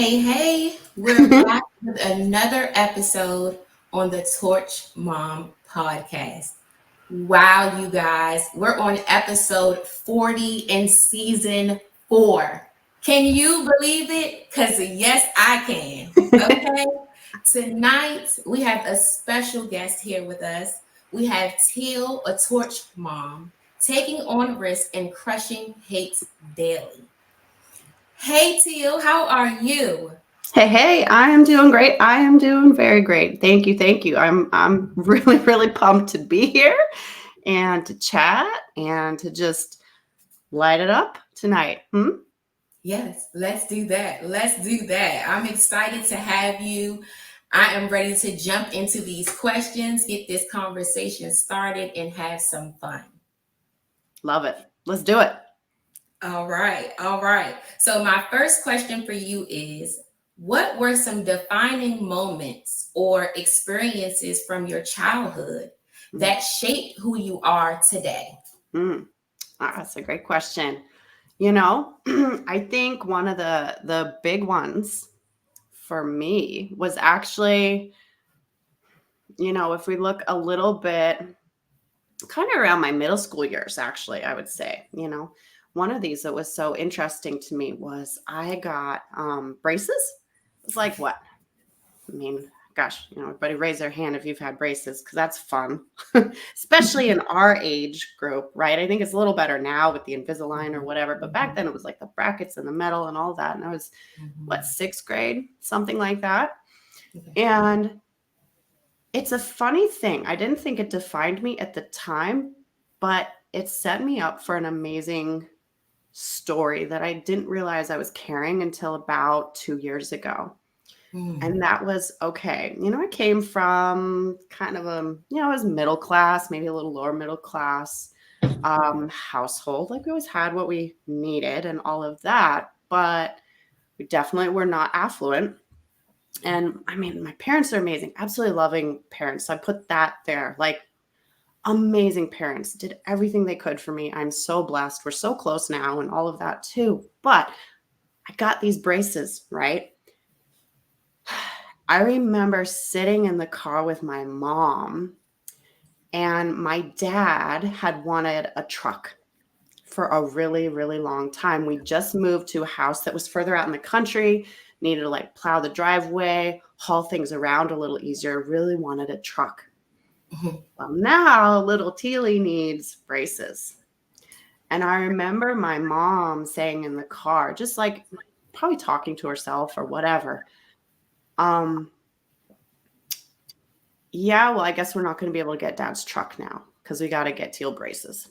Hey, we're back with another episode on the Torch Mom podcast. Wow, you guys, we're on episode 40 in season 4. Can you believe it? Because yes, I can. Okay. Tonight, we have a special guest here with us. We have Teal, a Torch Mom, taking on risk and crushing hate daily. Hey, Teal, how are you? Hey, I am doing great. I am doing very great. Thank you, thank you. I'm really, really pumped to be here and to chat and to just light it up tonight. Yes, let's do that. Let's do that. I'm excited to have you. I am ready to jump into these questions, get this conversation started, and have some fun. Love it. Let's do it. All right, all right. So, my first question for you is, what were some defining moments or experiences from your childhood that shaped who you are today? Mm. That's a great question. I think one of the big ones for me was actually, if we look a little bit kind of around my middle school years, actually, I would say, one of these that was so interesting to me was I got braces. It's like what? I mean, gosh, everybody raise their hand if you've had braces because that's fun, especially in our age group, right? I think it's a little better now with the Invisalign or whatever, but back then it was like the brackets and the metal and all that. And I was, sixth grade, something like that. Okay. And it's a funny thing. I didn't think it defined me at the time, but it set me up for an amazing story that I didn't realize I was carrying until about 2 years ago. And that was okay. I came from kind of I was middle class, maybe a little lower middle class household. Like we always had what we needed and all of that, but we definitely were not affluent. And I mean, my parents are amazing, absolutely loving parents. So I put that there, like amazing parents, did everything they could for me. I'm so blessed. We're so close now and all of that too. But I got these braces, right? I remember sitting in the car with my mom, and my dad had wanted a truck for a really, really long time. We just moved to a house that was further out in the country, needed to like plow the driveway, haul things around a little easier, really wanted a truck. Well, now little Tealy needs braces. And I remember my mom saying in the car, just like probably talking to herself or whatever, yeah, well, I guess we're not going to be able to get dad's truck now because we got to get Teal braces.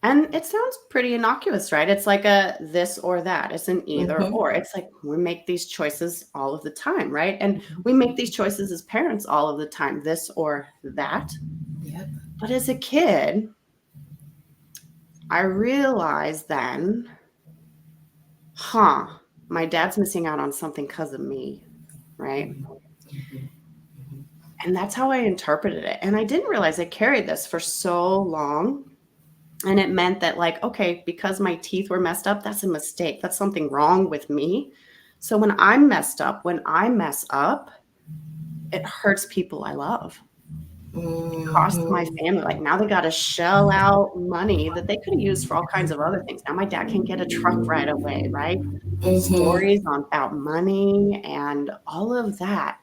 And it sounds pretty innocuous, right? It's like a this or that. It's an either or. It's like we make these choices all of the time, right? And we make these choices as parents all of the time, this or that. Yep. But as a kid, I realized then, my dad's missing out on something because of me, right? And that's how I interpreted it. And I didn't realize I carried this for so long. And it meant that, like, okay, because my teeth were messed up, that's a mistake. That's something wrong with me. So when I'm messed up, when I mess up, it hurts people I love. It costs my family. Like now they got to shell out money that they could have used for all kinds of other things. Now my dad can get a truck right away, right? Stories about money and all of that.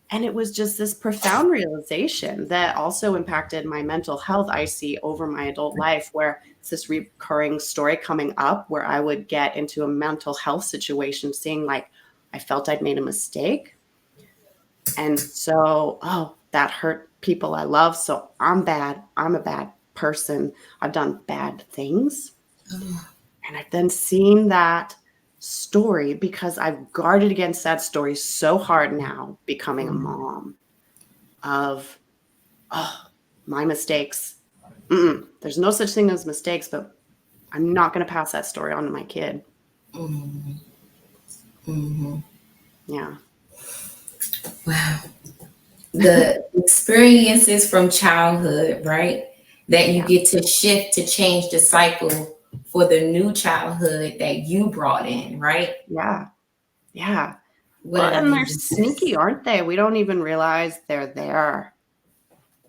And it was just this profound realization that also impacted my mental health I see over my adult life, where it's this recurring story coming up where I would get into a mental health situation, seeing like I felt I'd made a mistake. And so, that hurt people I love. So I'm bad. I'm a bad person. I've done bad things. And I've then seen that story because I've guarded against that story so hard now, becoming a mom, of my mistakes. There's no such thing as mistakes, but I'm not going to pass that story on to my kid. Yeah. Wow. The experiences from childhood, right? That you get to shift to change the cycle for the new childhood that you brought in, right? Yeah. Yeah. What Well, an and they're amazing sneaky, test. aren't they? We don't even realize they're there.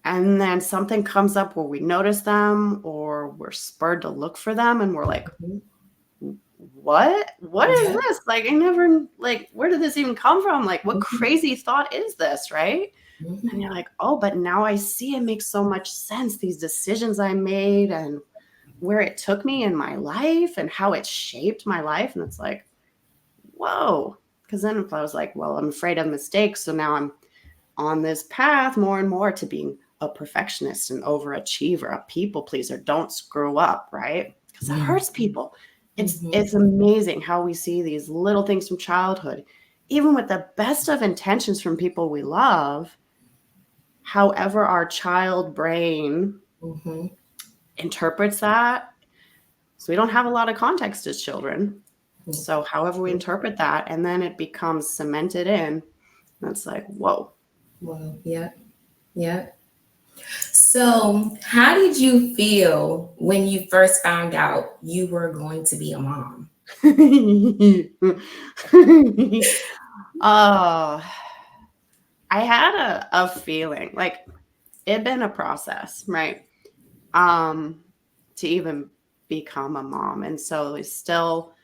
And then something comes up where we notice them or we're spurred to look for them and we're like, Mhm. what is Yep. this? Like, I never, like, where did this even come from? Like, what Mhm. crazy thought is this, right? And Mhm. you're like, oh, but now I see it makes so much sense. These decisions I made and where it took me in my life and how it shaped my life. And it's like, whoa. Because then if I was like, well, I'm afraid of mistakes. So now I'm on this path more and more to being a perfectionist, an overachiever, a people pleaser. Don't screw up, right? Because it Mhm. hurts people. Mhm. It's amazing how we see these little things from childhood, even with the best of intentions from people we love. However, our child brain Mhm. interprets that. So we don't have a lot of context as children. So however we Mhm. interpret that, and then it becomes cemented in, that's like, whoa. Well, yep. Yep. So, how did you feel when you first found out you were going to be a mom? Oh, I had a feeling like it'd been a process, right? Um, to even become a mom. And so I still,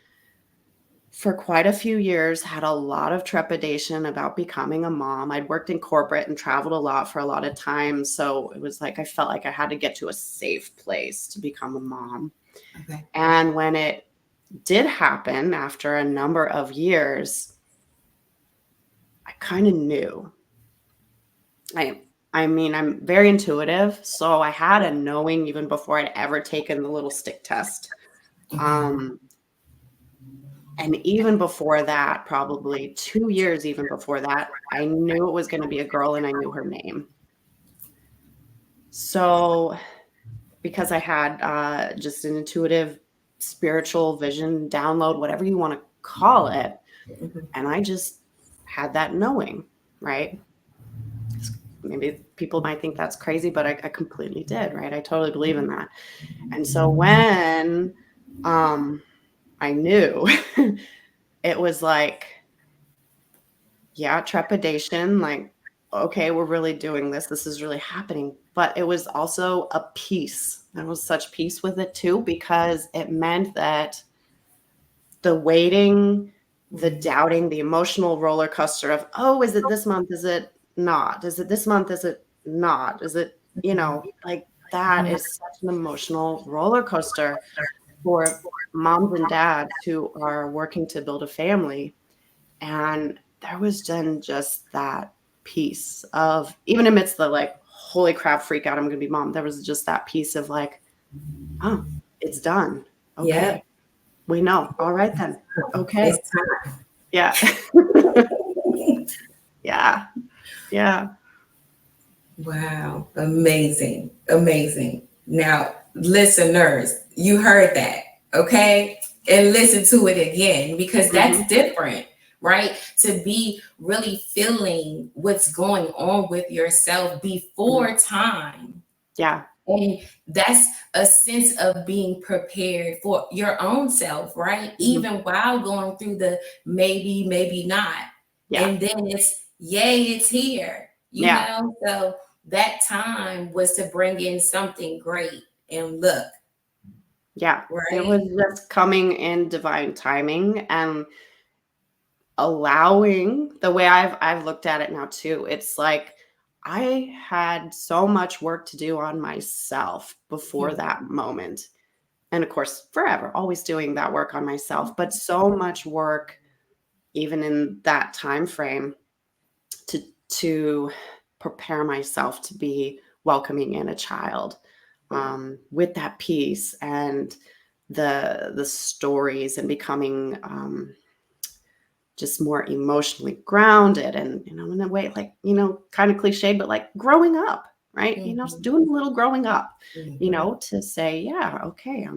for quite a few years, had a lot of trepidation about becoming a mom. I'd worked in corporate and traveled a lot for a lot of time. So it was like I felt like I had to get to a safe place to become a mom. Okay. And when it did happen after a number of years, I kind of knew. I I mean, I'm very intuitive, so I had a knowing even before I'd ever taken the little stick test. Okay. Um, and even before that, probably 2 years even before that, I knew it was gonna be a girl and I knew her name. So, because I had, just an intuitive spiritual vision download, whatever you wanna call it, Mhm. and I just had that knowing, right? Maybe people might think that's crazy, but I completely did, right? I totally believe in that. And so when I knew, it was like, yeah, trepidation, like, okay, we're really doing this. This is really happening. But it was also a peace. There was such peace with it too, because it meant that the waiting, the Mhm. doubting, the emotional roller coaster of, oh, is it this month? Is it not? Is it this month? Is it not? Is it, like that Mhm. is such an emotional roller coaster for moms and dads who are working to build a family. And there was then just that piece of, even amidst the like, holy crap, freak out, I'm going to be mom. There was just that piece of like, oh, it's done. Yep. Okay. We know. All right then. Okay. It's time. Yeah. Yeah. Yeah. Wow. Amazing. Amazing. Now, listeners, you heard that. Okay. And listen to it again because Mhm. that's different, right? To be really feeling what's going on with yourself Mhm. before time. Yeah. And that's a sense of being prepared for your own self, right? Mhm. Even while going through the maybe, maybe not. Yeah. And then it's, yay, it's here, Yeah. So that time was to bring in something great. And look, Yeah. It was right? just coming in divine timing and allowing the way I've looked at it now too. It's like I had so much work to do on myself before Mhm. that moment. And of course, forever, always doing that work on myself, but so much work even in that time frame to to prepare myself to be welcoming in a child, with that peace and the stories and becoming, just more emotionally grounded and, in a way, like, kind of cliche, but like growing up, right? Mhm. Doing a little growing up, Mhm. to say, yeah, okay,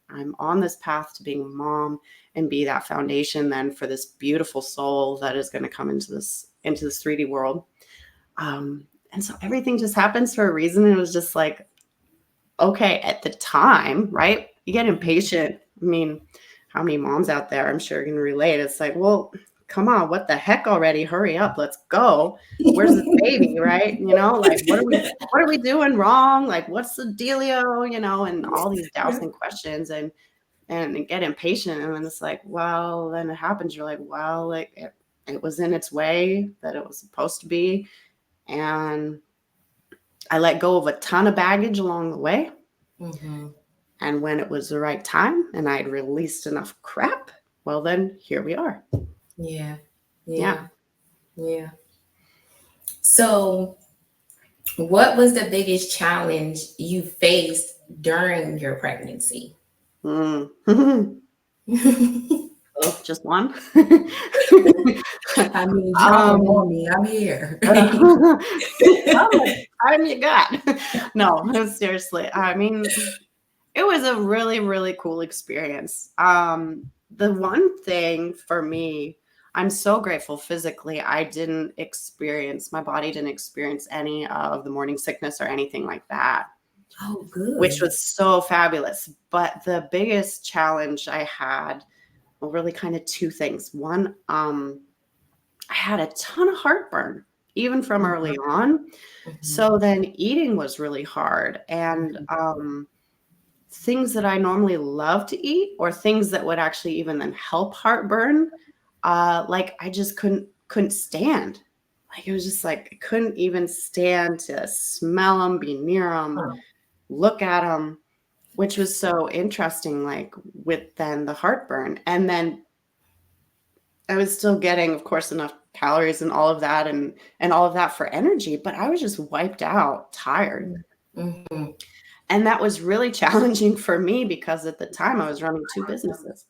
I'm on this path to being a mom and be that foundation then for this beautiful soul that is going to come into this 3D world. And so everything just happens for a reason. It was just like, okay, at the time, right? you get impatient. I mean, how many moms out there, I'm sure, can relate. It's like, well, come on, what the heck already? Hurry up, let's go. Where's this baby, right? Like what are we doing wrong? Like, what's the dealio? And all these Yeah. dousing questions and get impatient. And then it's like, well, then it happens. You're like, well, like it was in its way that it was supposed to be. And I let go of a ton of baggage along the way. Mm-hmm. And when it was the right time and I'd released enough crap, well, then here we are. Yeah. Yeah. Yeah. Yeah. So, what was the biggest challenge you faced during your pregnancy? Mm. I Oh, just one. mean, drop them um, on me. I'm here. how much time you got? No, seriously. I mean, it was a really, really cool experience. The one thing for me, I'm so grateful physically, my body didn't experience any of the morning sickness or anything like that, Oh, which good. was so fabulous. But the biggest challenge I had, well, really kind of two things. One, I had a ton of heartburn, even from Mm-hmm. early on. Mm-hmm. So then eating was really hard. And things that I normally love to eat or things that would actually even then help heartburn, like I just couldn't stand. Like it was just like I couldn't even stand to smell them, be near them, Huh. look at them, which was so interesting. Like with then the heartburn, and then I was still getting, of course, enough calories and all of that, and all of that for energy, but I was just wiped out, tired. Mm-hmm. And that was really challenging for me because at the time I was running two businesses.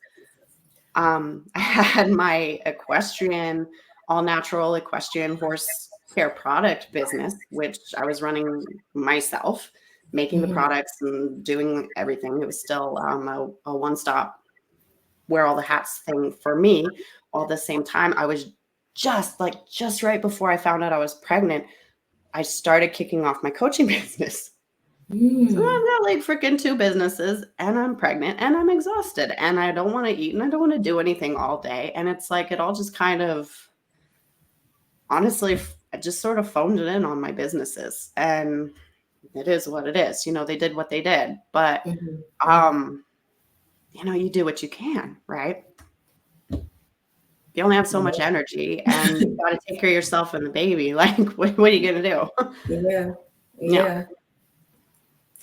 I had my all natural equestrian horse care product business, which I was running myself, making the Mm-hmm. products and doing everything. It was still a one stop wear all the hats thing for me. All at the same time, I was just right before I found out I was pregnant, I started kicking off my coaching business. So Mm. I've got like freaking two businesses and I'm pregnant and I'm exhausted and I don't want to eat and I don't want to do anything all day. And it's like it all just kind of honestly, I just sort of phoned it in on my businesses. And it is what it is. They did what they did. But Mm-hmm. Mm-hmm. um, you do what you can, right? You only have so much energy and you got to take care of yourself and the baby. Like, what are you going to do? Yeah. Yeah. Yeah.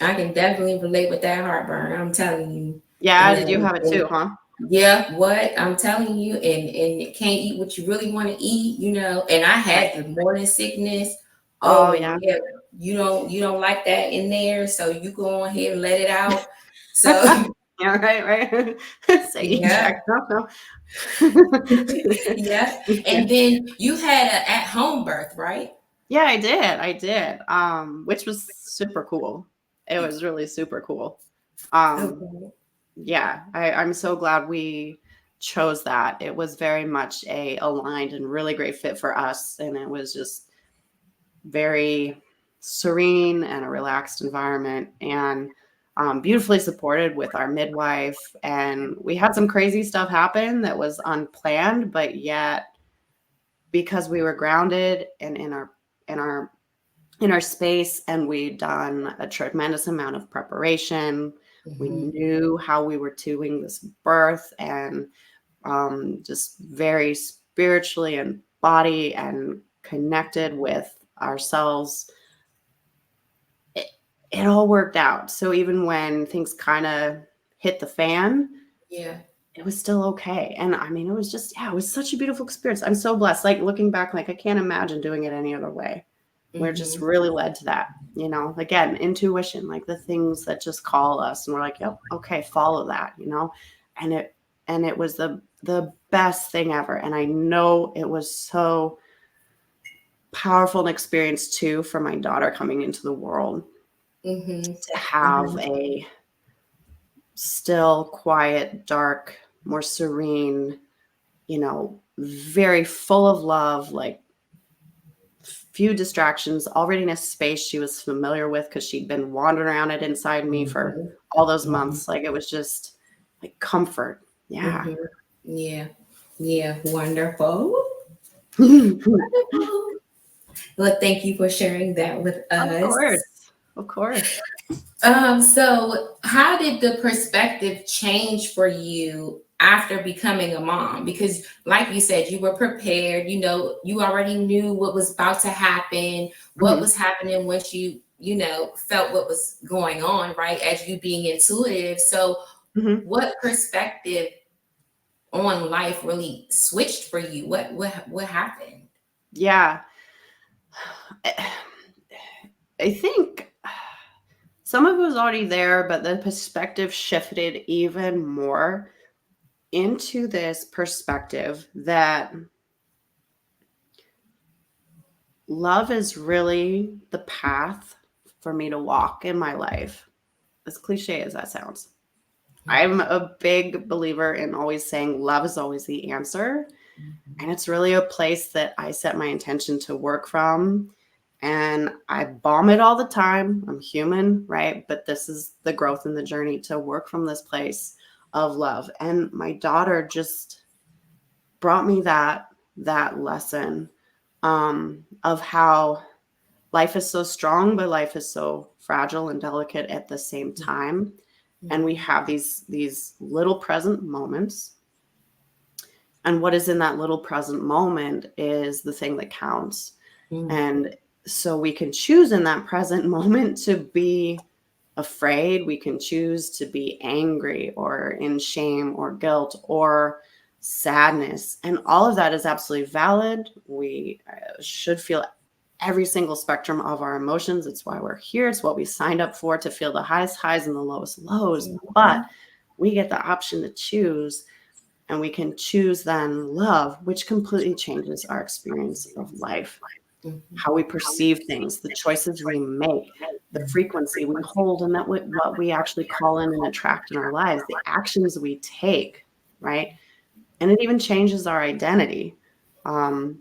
I can definitely relate with that heartburn. I'm telling you. Yeah. Did you have it And too, huh? yeah, what I'm telling you, and you can't eat what you really want to eat. And I Right. had the morning sickness. Oh, Oh, and yeah. yeah, you don't like that in there, so you go on ahead and let it out. So Yeah, right. Say yeah, eject. No, yeah. no. And then you had an at-home birth, right? Yeah, I did. I did. Which was super cool. It was really super cool. Um, Okay. yeah, I'm so glad we chose that. It was very much a aligned and really great fit for us, and it was just very serene and a relaxed environment, and beautifully supported with our midwife. And we had some crazy stuff happen that was unplanned, but yet because we were grounded and in our space and we'd done a tremendous amount of preparation. We Mm-hmm. knew how we were doing this birth and just very spiritually and body and connected with ourselves. It all worked out. So even when things kind of hit the fan, Yeah. it was still okay. And I mean, it was just, yeah, it was such a beautiful experience. I'm so blessed. Like looking back, like I can't imagine doing it any other way. We're just Mm-hmm. really led to that, again, intuition, like the things that just call us and we're like, yep, okay, follow that. And it was the best thing ever. And I know it was so powerful an experience too for my daughter coming into the world Mm-hmm. to have Mm-hmm. a still quiet, dark, more serene, very full of love, like few distractions, already in a space she was familiar with because she'd been wandering around it inside me for Mhm. all those Mhm. months. Like it was just like comfort. Yeah. Mhm. Yeah. Yeah. Wonderful. Of Wonderful. Well, thank you for sharing that with us. course. Of course. So how did the perspective change for you after becoming a mom? Because, like you said, you were prepared, you already knew what was about to happen, what Hmm. was happening once you felt what was going on, right? As you being intuitive. So, Hmm. what perspective on life really switched for you? What happened? Yeah. I think some of it was already there, but the perspective shifted even more into this perspective that love is really the path for me to walk in my life. As cliche as that sounds. I'm a big believer in always saying love is always the answer. And it's really a place that I set my intention to work from. And I bomb it all the time. I'm human, right? But this is the growth and the journey to work from this place of love. And my daughter just brought me that lesson of how life is so strong, but life is so fragile and delicate at the same time. And we Mhm. have these little present moments, and what is in that little present moment is the thing that counts. Mhm. And so we can choose in that present moment to be afraid. We can choose to be angry or in shame or guilt or sadness. And all of that is absolutely valid. We should feel every single spectrum of our emotions. It's why we're here. It's what we signed up for, to feel the highest highs and the lowest lows. But Mhm. we get the option to choose, and we can choose then love, which completely changes our experience of life, Mhm. how we perceive things, the choices we make, the frequency we hold, and what we actually call in and attract in our lives, the actions we take, right? And it even changes our identity, um,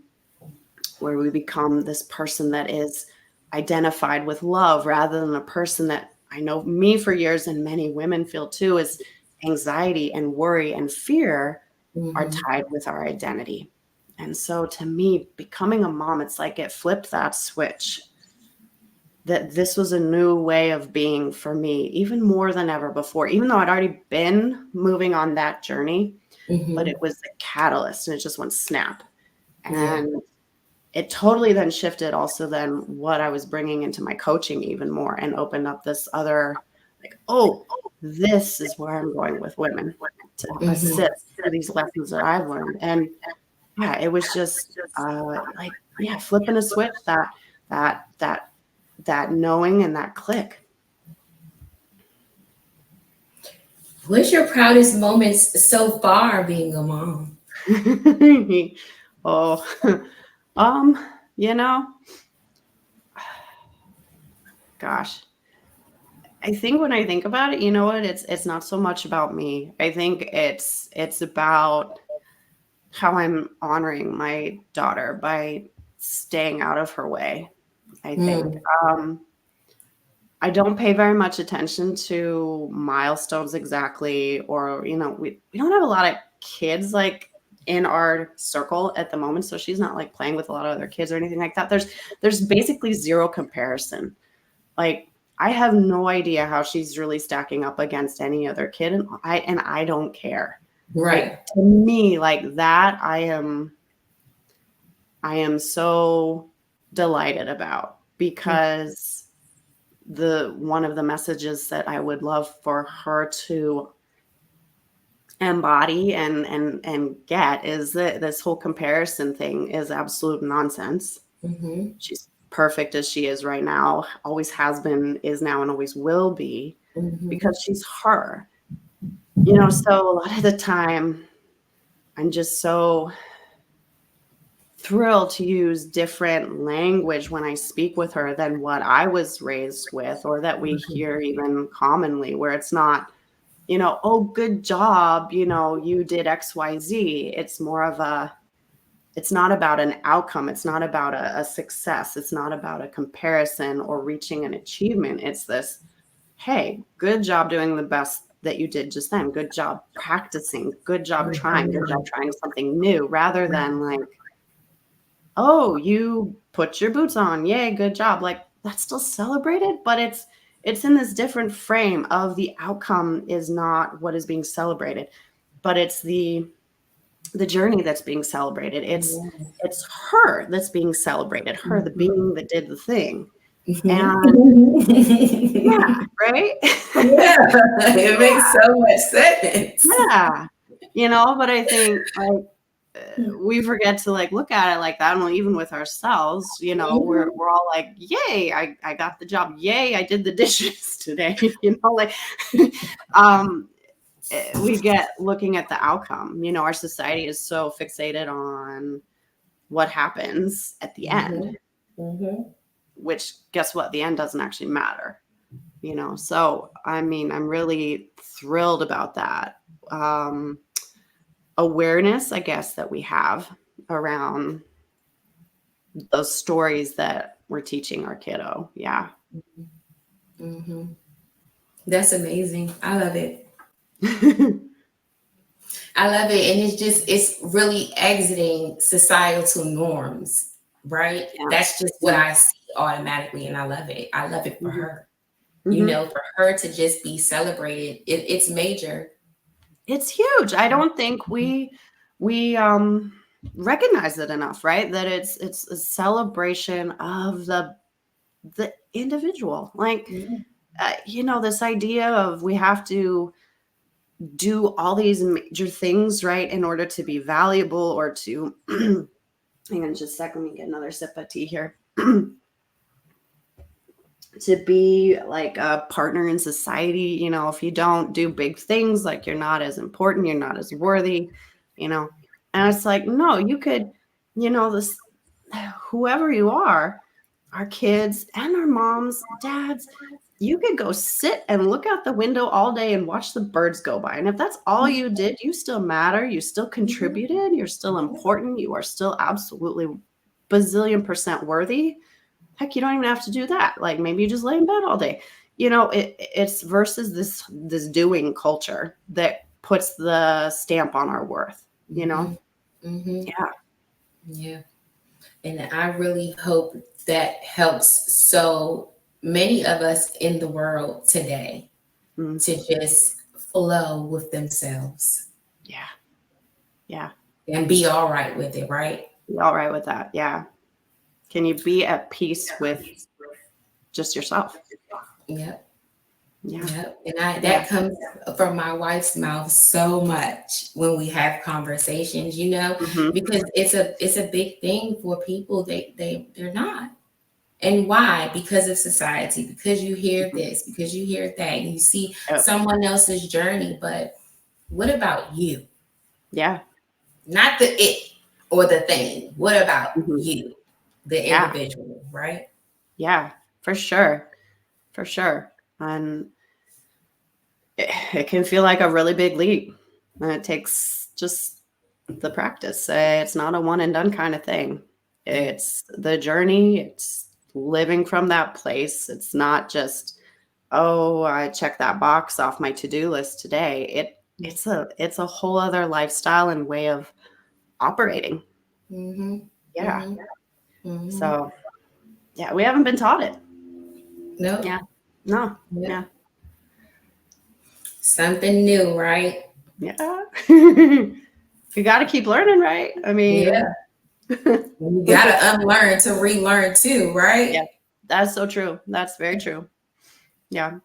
where we become this person that is identified with love rather than a person that, I know me for years and many women feel too, is anxiety and worry and fear are Mhm. tied with our identity. And so to me, becoming a mom, it's like it flipped that switch, that this was a new way of being for me, even more than ever before, even though I'd already been moving on that journey, but it Mhm. was the catalyst and it just went snap. Yeah. And it totally then shifted also then what I was bringing into my coaching even more, and opened up this other, like, oh, this is where I'm going with women to Mhm. assist through these lessons that I've learned. And yeah, it was just like, yeah, flipping a switch, that that that knowing and that click. What's your proudest moments so far being a mom? Oh, um, you know, gosh, I think when I think about it, you know what? It's not so much about me. I think it's about how I'm honoring my daughter by staying out of her way. I think. Mm. Um, I don't pay very much attention to milestones exactly, or we don't have a lot of kids like in our circle at the moment, so she's not like playing with a lot of other kids or anything like that. There's basically zero comparison. Like, I have no idea how she's really stacking up against any other kid, and I don't care. Like, Right. to me, like that, I am so delighted about, because the one of the messages that I would love for her to embody and get is that this whole comparison thing is absolute nonsense. Mhm. She's perfect as she is right now, always has been, is now, and always will be, Mhm. because she's her. So a lot of the time I'm just so thrilled to use different language when I speak with her than what I was raised with, or that we hear even commonly, where it's not, oh, good job, you did XYZ. It's more of a, it's not about an outcome. It's not about a success. It's not about a comparison or reaching an achievement. It's this, hey, good job doing the best that you did just then. Good job practicing. Good job trying. Good job Mhm. trying something new, rather than like, oh, you put your boots on. Yay, good job. Like that's still celebrated, but it's in this different frame of the outcome is not what is being celebrated, but it's the journey that's being celebrated. Yes. It's her that's being celebrated, her, the Mhm. being that did the thing. And yeah, Mhm. right? Yeah, it makes so much sense. Yeah. But I think like we forget to like look at it like that. And even with ourselves, Mhm. we're all like, yay, I got the job. Yay, I did the dishes today. Like um we get looking at the outcome. Our society is so fixated on what happens at the end, Mhm. Mhm. which guess what? The end doesn't actually matter. So I mean, I'm really thrilled about that. Um, Awareness, I guess, that we have around those stories that we're teaching our kiddo. Yeah. Mhm. That's amazing. I love it. Yeah. I love it. And it's really exiting societal norms, right? That's just what Yeah. I see automatically. And I love it. I love it for Hmm. her. Hmm. For her to just be celebrated, it's major. It's huge. I don't think we recognize it enough, right? That it's a celebration of the individual. Like Yeah. this idea of we have to do all these major things, right, in order to be valuable or to hang on just a second, let me get another sip of tea here. To be like a partner in society, if you don't do big things, like you're not as important, you're not as worthy, you know. And it's like, no, you could, this whoever you are, our kids and our moms, dads, you could go sit and look out the window all day and watch the birds go by. And if that's all you did, you still matter. You still Mhm. contributed. You're still important. You are still absolutely bazillion% worthy. Heck, you don't even have to do that. Like maybe you just lay in bed all day. It's versus this doing culture that puts the stamp on our worth, you know? Mhm. Mhm. Yeah. Yeah. And I really hope that helps so many of us in the world today Mm, to just flow with themselves yeah. Yeah. and be all right with it, right? Be all right with that. Yeah. Can you be at peace with just yourself? Yep. Yeah. Yep. And I Yeah. that comes from my wife's mouth so much when we have conversations, Hmm. because it's a big thing for people. They're not. And why? Because of society, because you hear Hmm. this, because you hear that, and you see Yep. someone else's journey. But what about you? Yeah. Not the it or the thing. What about Hmm. you, the Yeah. individual, right? Yeah. For sure. For sure. And it can feel like a really big leap. And it takes just the practice. It's not a one and done kind of thing. Yeah. It's the journey. It's living from that place. It's not just, oh, I checked that box off my to-do list today. It's a whole other lifestyle and way of operating. Mm-hmm. Yeah. Mm-hmm. Mm-hmm. So yeah, we haven't been taught it. Nope. Yeah. No. Yep. Yeah. Something new, right? Yeah. You got to keep learning, right? I mean, Yeah. You gotta unlearn to relearn too, yeah, right? that's so true. That's very true. Yeah.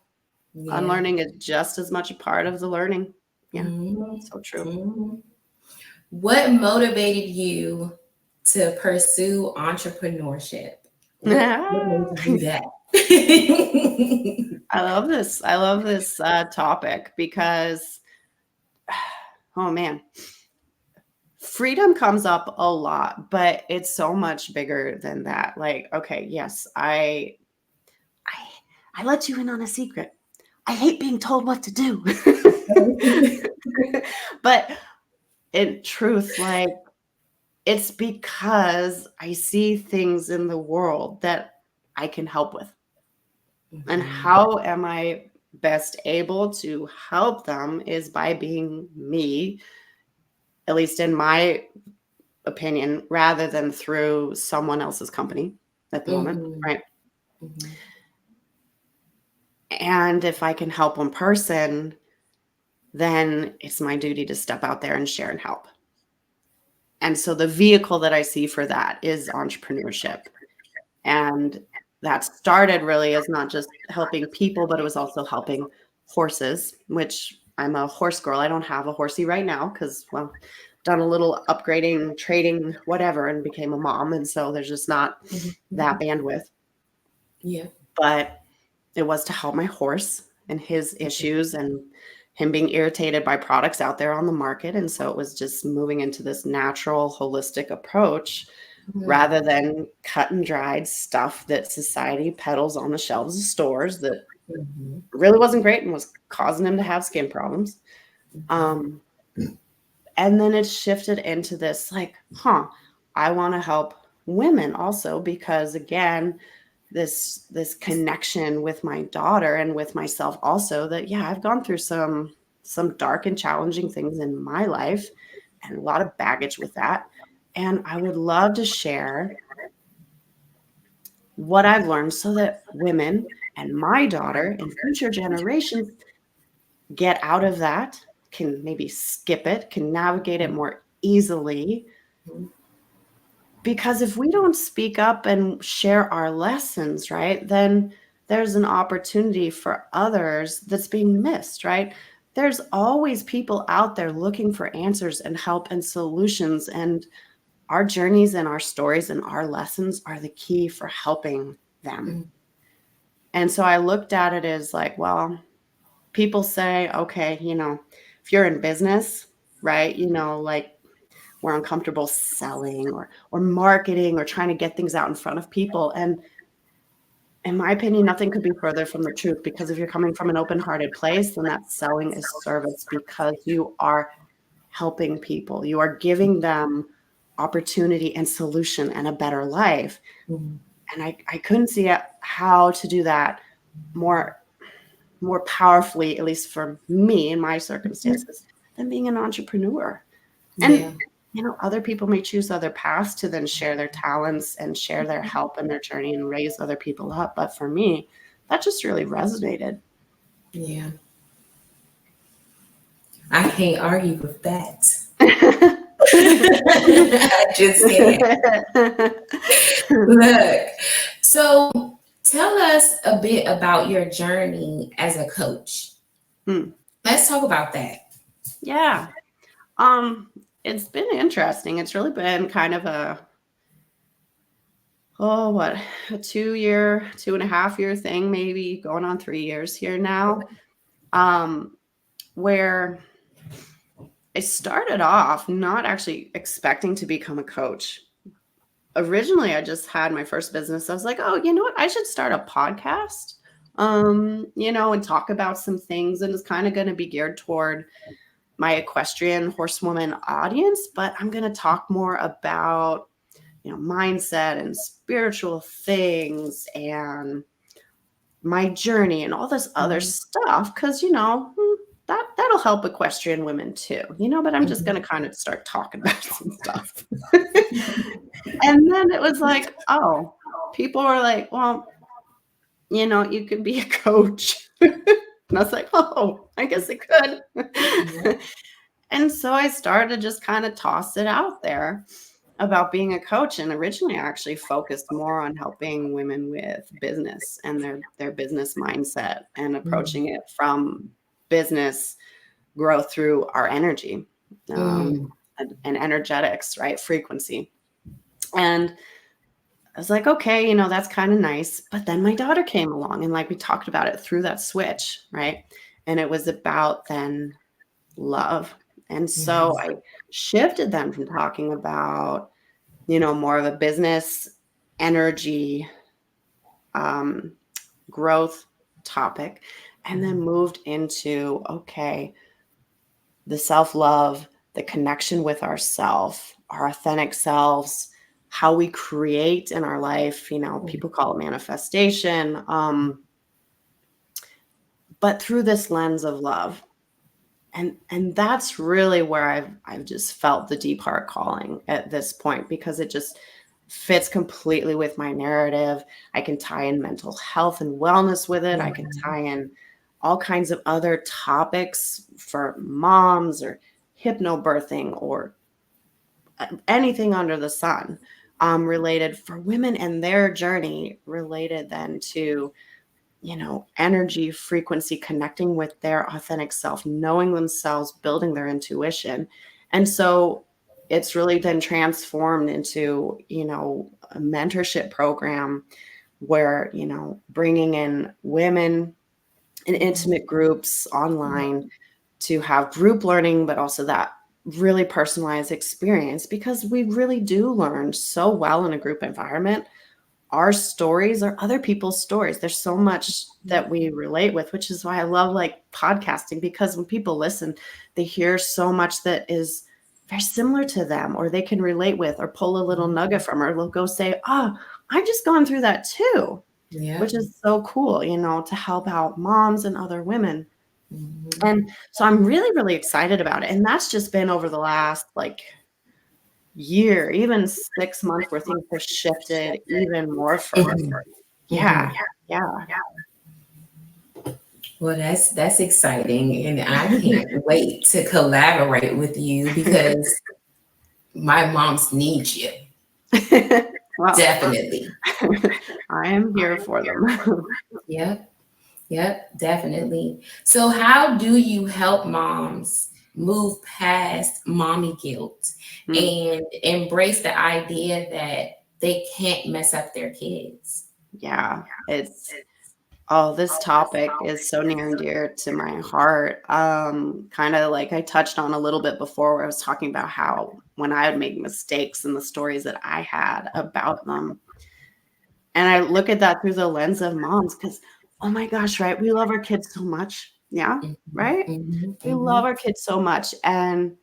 Yeah. Unlearning is just as much a part of the learning. Yeah. Mm-hmm. So true. Mm-hmm. What motivated you to pursue entrepreneurship? What made I you do that? love this. I love this topic because, oh man, freedom comes up a lot, but it's so much bigger than that. Like, okay, yes, I let you in on a secret. I hate being told what to do. But in truth, like It's because I see things in the world that I can help with. And Mhm. how am I best able to help them is by being me, at least in my opinion, rather than through someone else's company at the moment, Mhm. right? Mhm. And if I can help one person, then it's my duty to step out there and share and help. And so the vehicle that I see for that is entrepreneurship. And that started really as not just helping people, but it was also helping horses, which I'm a horse girl. I don't have a horsey right now because, well, done a little upgrading, trading, whatever, and became a mom. And so there's just not Mhm. that Mhm. bandwidth. Yeah. But it was to help my horse and his issues and him being irritated by products out there on the market. And so it was just moving into this natural, holistic approach Mhm. rather than cut and dried stuff that society peddles on the shelves of stores that Mhm. really wasn't great and was causing him to have skin problems. Mhm. Um, and then it shifted into this like, I want to help women also because again, this connection with my daughter and with myself also that yeah, I've gone through some dark and challenging things in my life and a lot of baggage with that. And I would love to share what I've learned so that women and my daughter and future generations get out of that, can maybe skip it, can navigate it more easily. Mhm. Because if we don't speak up and share our lessons, right, then there's an opportunity for others that's being missed, right? There's always people out there looking for answers and help and solutions. And our journeys and our stories and our lessons are the key for helping them. Mhm. And so I looked at it as like, well, people say, okay, if you're in business, right, like we're uncomfortable selling or marketing or trying to get things out in front of people. And in my opinion, nothing could be further from the truth because if you're coming from an open-hearted place, then that selling is service because you are helping people. You are giving them opportunity and solution and a better life. Mhm. And I couldn't see how to do that more more powerfully, at least for me in my circumstances, than being an entrepreneur. And Yeah. other people may choose other paths to then share their talents and share their help and their journey and raise other people up. But for me, that just really resonated. Yeah. I can't argue with that. I just can't. Look. So tell us a bit about your journey as a coach. Hmm. Let's talk about that. Yeah. Um, it's been interesting. It's really been kind of what, a 2 year, 2.5 year thing, maybe going on 3 years here now. Um, where I started off not actually expecting to become a coach. Originally, I just had my first business. I was like, oh, you know what? I should start a podcast, and talk about some things. And it's kind of going to be geared toward my equestrian horsewoman audience, but I'm going to talk more about, mindset and spiritual things and my journey and all this other Mhm. stuff because that'll help equestrian women too, but I'm just Mhm. going to kind of start talking about some stuff. And then it was like, oh, people were like, well, you could be a coach. And I was like, oh, I guess I Yeah. could. And so I started to just kind of toss it out there about being a coach. And originally, I actually focused more on helping women with business and their business mindset and Mhm. approaching it from business growth through our energy, Mhm. and energetics, right? Frequency. And I was like, okay, that's kind of nice. But then my daughter came along and like we talked about it through that switch, right? And it was about then love. And so Mhm. I shifted then from talking about, more of a business energy um, growth topic, and then Mhm. moved into, okay, the self love, the connection with ourself, our authentic selves, how we create in our life. People call it manifestation, but through this lens of love. And that's really where I've just felt the deep heart calling at this point, because it just fits completely with my narrative. I can tie in mental health and wellness with it. I can tie in all kinds of other topics for moms, or hypnobirthing, or anything under the sun, related for women and their journey, related then to energy, frequency, connecting with their authentic self, knowing themselves, building their intuition. And so it's really then transformed into, a mentorship program where, bringing in women in intimate groups online to have group learning, but also that really personalized experience, because we really do learn so well in a group environment. Our stories are other people's stories. There's so much that we relate with, which is why I love like podcasting, because when people listen, they hear so much that is very similar to them, or they can relate with, or pull a little nugget from, or they'll go say, oh, I've just gone through that too, Yeah. which is so cool, to help out moms and other women. Mhm. And so I'm really, really excited about it. And that's just been over the last like year, even 6 months, where things have shifted even more for me. Mhm. Yeah, Mhm. yeah. Well, that's exciting, and I can't wait to collaborate with you because my moms need you. Well, Definitely. I am here for them. Yep. Yep. Definitely. So, how do you help moms move past mommy guilt Mm, and embrace the idea that they can't mess up their kids? yeah, this topic is so near and dear to my heart. Kind of like I touched on a little bit before, where I was talking about how when I would make mistakes and the stories that I had about them. And I look at that through the lens of moms, because, oh my gosh, right? We love our kids so much. Yeah, Mhm. right? Mhm. We love Mhm. our kids so much. And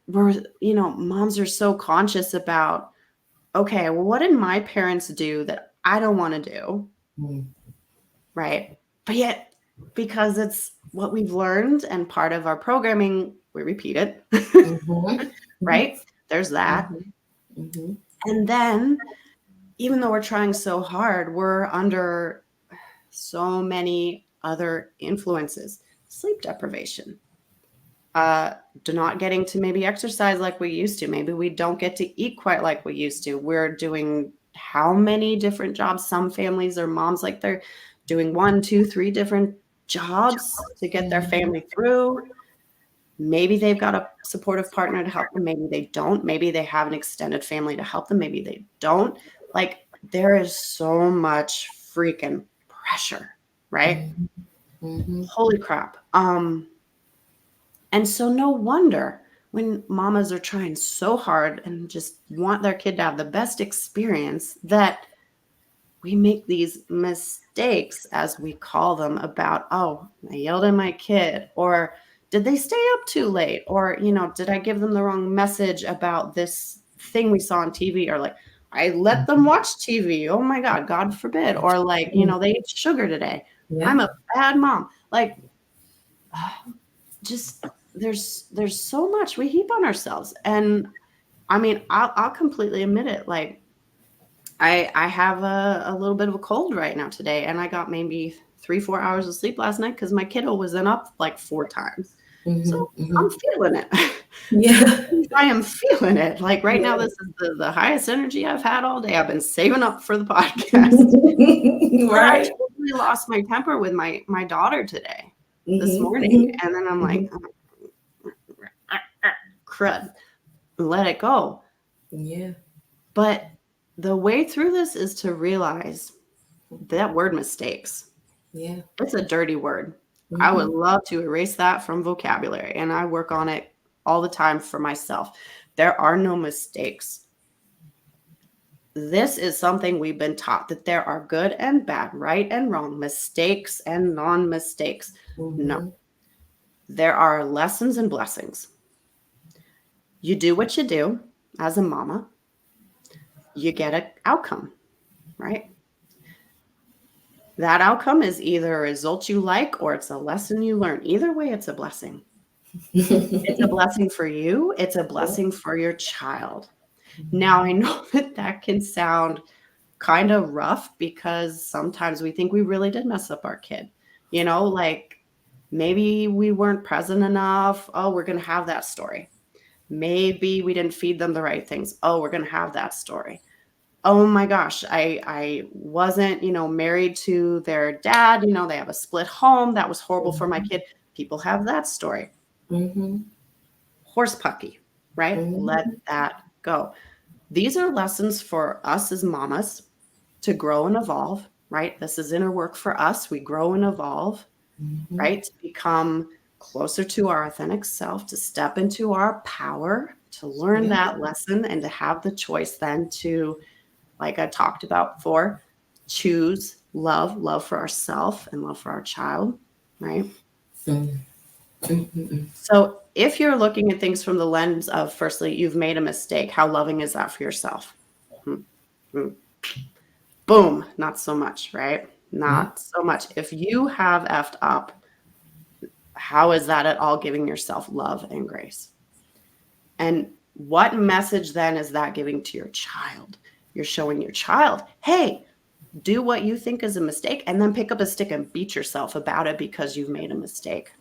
moms are so conscious about, okay, well, what did my parents do that I don't want to do? Mhm. Right. But yet, because it's what we've learned and part of our programming, we repeat it. Mhm. Right. There's that. Mhm. Mhm. And then, even though we're trying so hard, we're under so many other influences: sleep deprivation, uh, not getting to maybe exercise like we used to. Maybe we don't get to eat quite like we used to. We're doing how many different jobs? Some families or moms, like, they're doing one, two, three different jobs to get their Mhm. family through. Maybe they've got a supportive partner to help them. Maybe they don't. Maybe they have an extended family to help them. Maybe they don't. Like, there is so much freaking pressure, right? Mhm. Mhm. Holy crap. And so no wonder when mamas are trying so hard and just want their kid to have the best experience, that we make these mistakes, as we call them, about, oh, I yelled at my kid, or did they stay up too late, or, did I give them the wrong message about this thing we saw on TV, or like, I let them watch TV. Oh my God, God forbid. Or like, Mhm. they ate sugar today. I'm Yeah. a bad mom. Like, just there's so much we heap on ourselves. And I mean, I'll completely admit it. Like, I have a little bit of a cold right now today, and I got maybe 3-4 hours of sleep last night because my kiddo was in up like 4 times. So Mhm. I'm Mhm. feeling it. Yeah. I am feeling it. Like, right now, Yeah. this is the highest energy I've had all day. I've been saving up for the podcast. But I Right. totally lost my temper with my daughter today, this Mhm. morning. Mhm. And then I'm like, Mhm. crud, let it go. Yeah. But the way through this is to realize that word mistakes. Yeah. It's a dirty word. I would Mhm. love to erase that from vocabulary, and I work on it all the time for myself. There are no mistakes. This is something we've been taught, that there are good and bad, right and wrong, mistakes and non mistakes. No, Mhm. there are lessons and blessings. You do what you do as a mama, you get an outcome, right? That outcome is either a result you like or it's a lesson you learn. Either way, it's a blessing. It's a blessing for you, it's a Yeah. blessing for your child. Now, I know that that can sound kind of rough because sometimes we think we really did mess up our kid. Like maybe we weren't present enough. Oh, we're going to have that story. Maybe we didn't feed them the right things. Oh, we're going to have that story. Oh my gosh, I wasn't, married to their dad, they have a split home. That was horrible for my kid. People have that story. Mm-hmm. Horse pucky, right? Let Mm-hmm. that go. These are lessons for us as mamas to grow and evolve, right? This is inner work for us. We grow and evolve, Mm-hmm. right? To become closer to our authentic self, to step into our power, to learn Yeah. that lesson, and to have the choice then to, like I talked about before, choose love for ourselves and love for our child, right? Mm-hmm. So if you're looking at things from the lens of, firstly, you've made a mistake, how loving is that for yourself? Hmm. Hmm. Boom, not so much, right? Yeah. Not so much. If you have effed up, how is that at all giving yourself love and grace? And what message then is that giving to your child? You're showing your child, hey, do what you think is a mistake and then pick up a stick and beat yourself about it because you've made a mistake.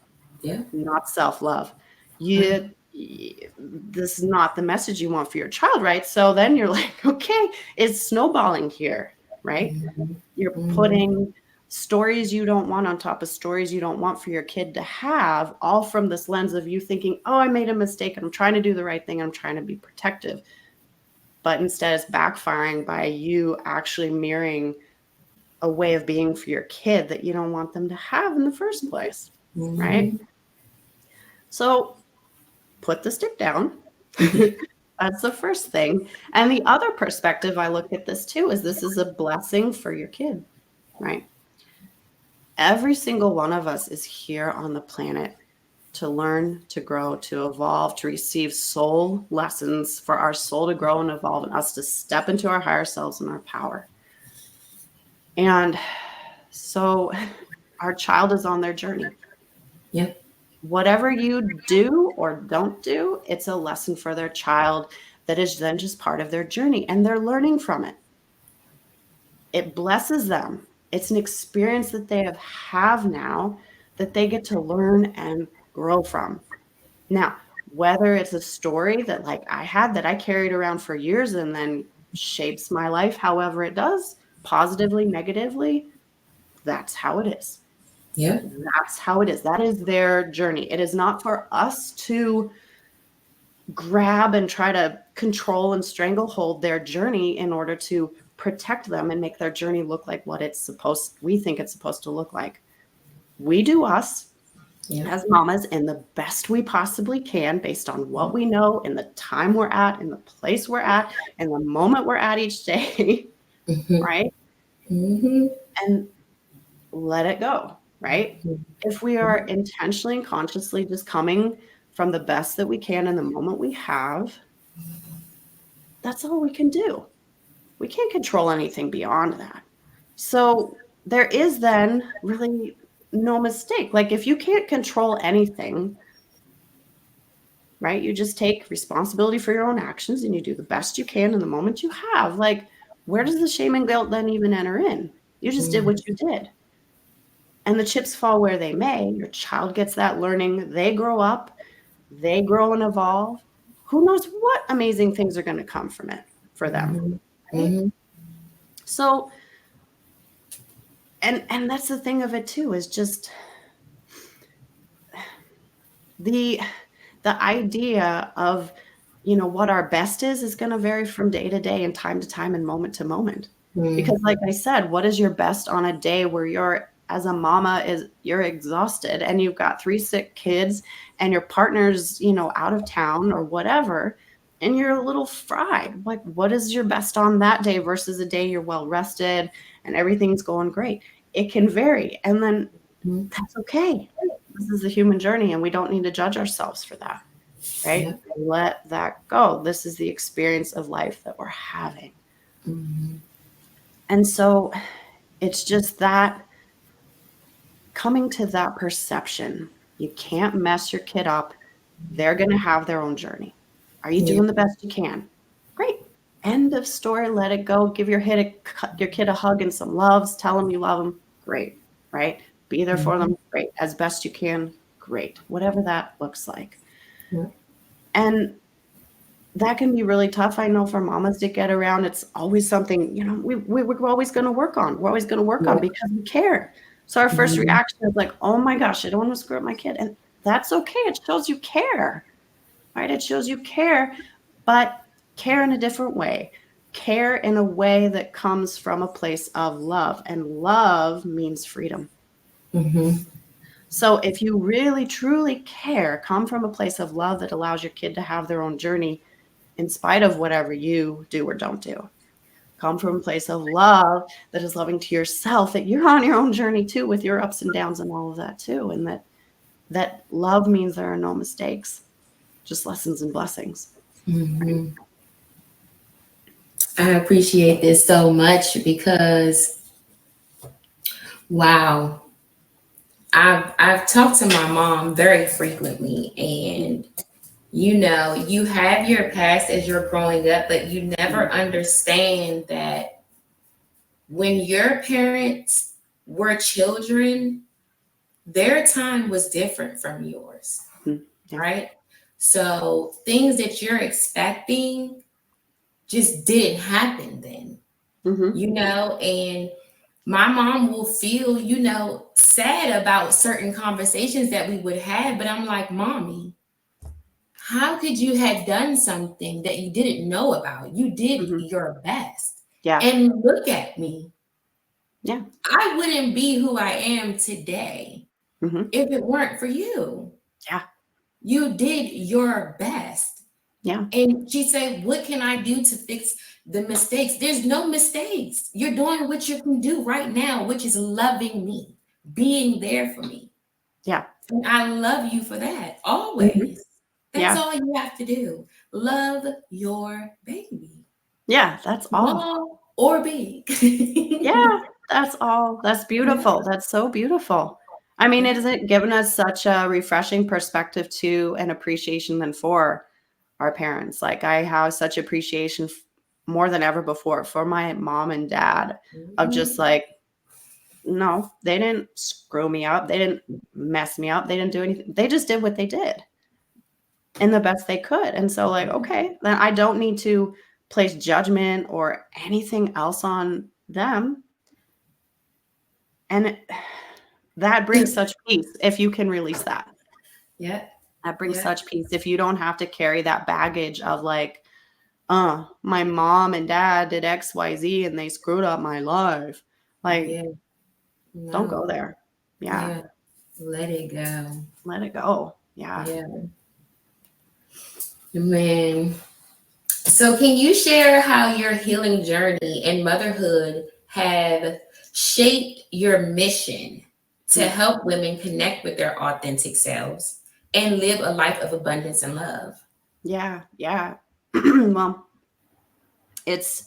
Yeah. Not self-love. You This is not the message you want for your child, right? So then you're like, okay, it's snowballing here, right? You're Mm-hmm. putting stories you don't want on top of stories you don't want for your kid to have, all from this lens of you thinking, oh, I made a mistake and I'm trying to do the right thing. I'm trying to be protective. But instead, it's backfiring by you actually mirroring a way of being for your kid that you don't want them to have in the first place, right? Mm-hmm. So put the stick down. That's the first thing. And the other perspective I look at this too is this is a blessing for your kid, right? Every single one of us is here on the planet to learn, to grow, to evolve, to receive soul lessons for our soul to grow and evolve and us to step into our higher selves and our power. And so our child is on their journey. Yeah. Whatever you do or don't do, it's a lesson for their child that is then just part of their journey and they're learning from it. It blesses them. It's an experience that they have now that they get to learn and grow from. Now, whether it's a story that like I had that I carried around for years and then shapes my life however it does, positively, negatively, that's how it is. Yeah. That's how it is. That is their journey. It is not for us to grab and try to control and stranglehold their journey in order to protect them and make their journey look like what we think it's supposed to look like. We do us Yeah. as mamas in the best we possibly can based on what we know in the time we're at, in the place we're at, in the moment we're at each day, Mm-hmm. right? Mm-hmm. And let it go, right? If we are intentionally and consciously just coming from the best that we can in the moment we have, that's all we can do. We can't control anything beyond that. So there is then really no mistake. Like if you can't control anything, right? You just take responsibility for your own actions and you do the best you can in the moment you have. Like, where does the shame and guilt then even enter in? You just did what you did. And the chips fall where they may. Your child gets that learning. They grow up, they grow and evolve. Who knows what amazing things are going to come from it for them, Mm-hmm. right? Mm-hmm. So, and that's the thing of it too, is just the the idea of what our best is going to vary from day to day and time to time and moment to moment, because like I said, what is your best on a day where you're as a mama is you're exhausted and you've got 3 sick kids and your partner's out of town or whatever and you're a little fried? Like, what is your best on that day versus a day you're well rested and everything's going great? It can vary, and then that's okay. this is a human journey and we don't need to judge ourselves for that, right? Yep. Let that go. This is the experience of life that we're having. Mhm. And so it's just that coming to that perception. You can't mess your kid up. They're going to have their own journey. Are you Yeah. doing the best you can? Great. End of story. Let it go. Give your kid a hug and some loves. Tell them you love them. Great. Right? Be there for Mhm. them. Great. As best you can. Great. Whatever that looks like. Yeah. And that can be really tough. I know for mamas to get around. It's always something, we're always going to work on. We're always going to work on Yeah. because we care. So our first Mhm. reaction is like, oh my gosh, I don't want to screw up my kid. And that's okay. It shows you care, right? It shows you care, but care in a different way. Care in a way that comes from a place of love. And love means freedom. Mhm. So if you really truly care, come from a place of love that allows your kid to have their own journey in spite of whatever you do or don't do. Come from a place of love that is loving to yourself, that you're on your own journey too, with your ups and downs and all of that too. And that love means there are no mistakes, just lessons and blessings. Right? Mhm. I appreciate this so much because wow, I've talked to my mom very frequently, and you have your past as you're growing up, but you never understand that when your parents were children, their time was different from yours, Mhm. Yeah. right? So things that you're expecting just didn't happen then, Mm-hmm. and my mom will feel, sad about certain conversations that we would have, but I'm like, Mommy, how could you have done something that you didn't know about? You did Mm-hmm. your best. Yeah. And look at me. Yeah. I wouldn't be who I am today Mm-hmm. if it weren't for you. Yeah. You did your best. Yeah. And she said, what can I do to fix the mistakes? There's no mistakes. You're doing what you can do right now, which is loving me, being there for me. Yeah. And I love you for that Mm-hmm. always. That's Yeah. all you have to do. Love your baby, Yeah. That's all. small or big. Yeah. That's all. That's Yeah, beautiful. That's so beautiful. I mean, it yeah. hasn't given us such a refreshing perspective to and appreciation than for our parents. Like I have such appreciation more than ever before for my mom and dad of just Mhm. like, no, they didn't screw me up. They didn't mess me up. They didn't do anything. They just did what they did and the best they could. And so like, okay, then I don't need to place judgment or anything else on them. And that brings such peace if you can release that. Yeah, That brings yeah, such peace if you don't have to carry that baggage of like, my mom and dad did XYZ and they screwed up my life. Like, yeah. don't No, go there. Yeah. yeah. Let it go. Let it go. Yeah. Yeah, man. So, can you share how your healing journey and motherhood have shaped your mission to Mm. help women connect with their authentic selves and live a life of abundance and love? Yeah. Yeah. Well, it's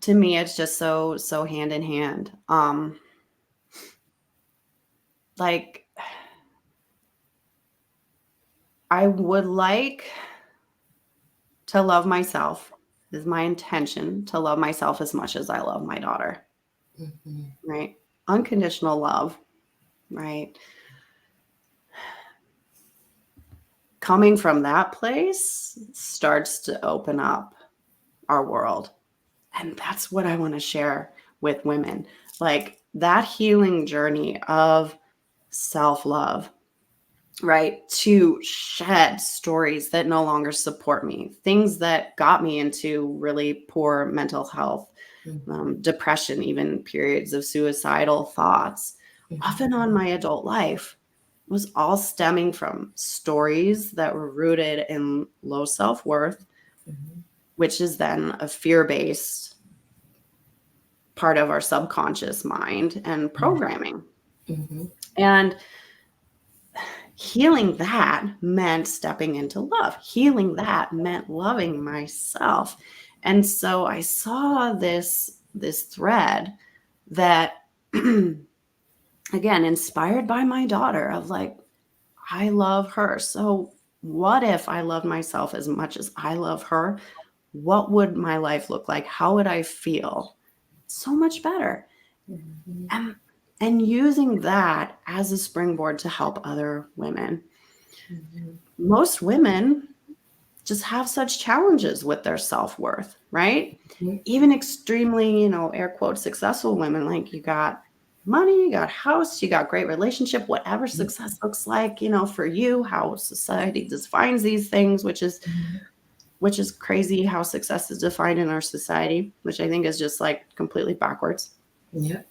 to me, it's just so hand in hand. Like I would like to love myself. Is my intention to love myself as much as I love my daughter, Mhm. right? Unconditional love, right? Coming from that place starts to open up our world. And that's what I want to share with women. Like that healing journey of self love, right? To shed stories that no longer support me, things that got me into really poor mental health, depression, even periods of suicidal thoughts, often on my adult life, was all stemming from stories that were rooted in low self worth, Mhm. which is then a fear based part of our subconscious mind and Mhm. programming. Mhm. And Healing that meant stepping into love. Healing that meant loving myself. And so I saw this thread that again, inspired by my daughter, of like, I love her. So what if I love myself as much as I love her? What would my life look like? How would I feel? So much better. Mhm. And, and using that as a springboard to help other women. Mhm. Most women just have such challenges with their self-worth, right? Mhm. Even extremely, air quote successful women, like, you got money, you got house, you got great relationship, whatever success looks like, for you, how society defines these things, which is crazy how success is defined in our society, which I think is just like completely backwards. Yep.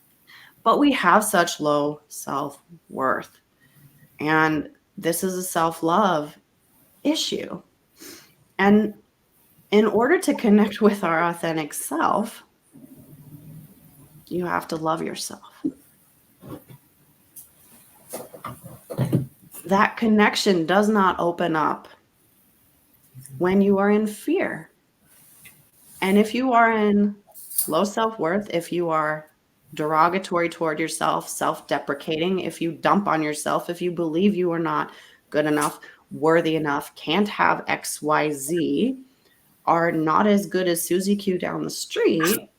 But we have such low self-worth. And this is a self-love issue. And in order to connect with our authentic self, you have to love yourself. That connection does not open up when you are in fear. And if you are in low self-worth, if you are derogatory toward yourself, self-deprecating, if you dump on yourself, if you believe you are not good enough, worthy enough, can't have XYZ, are not as good as Susie Q down the street,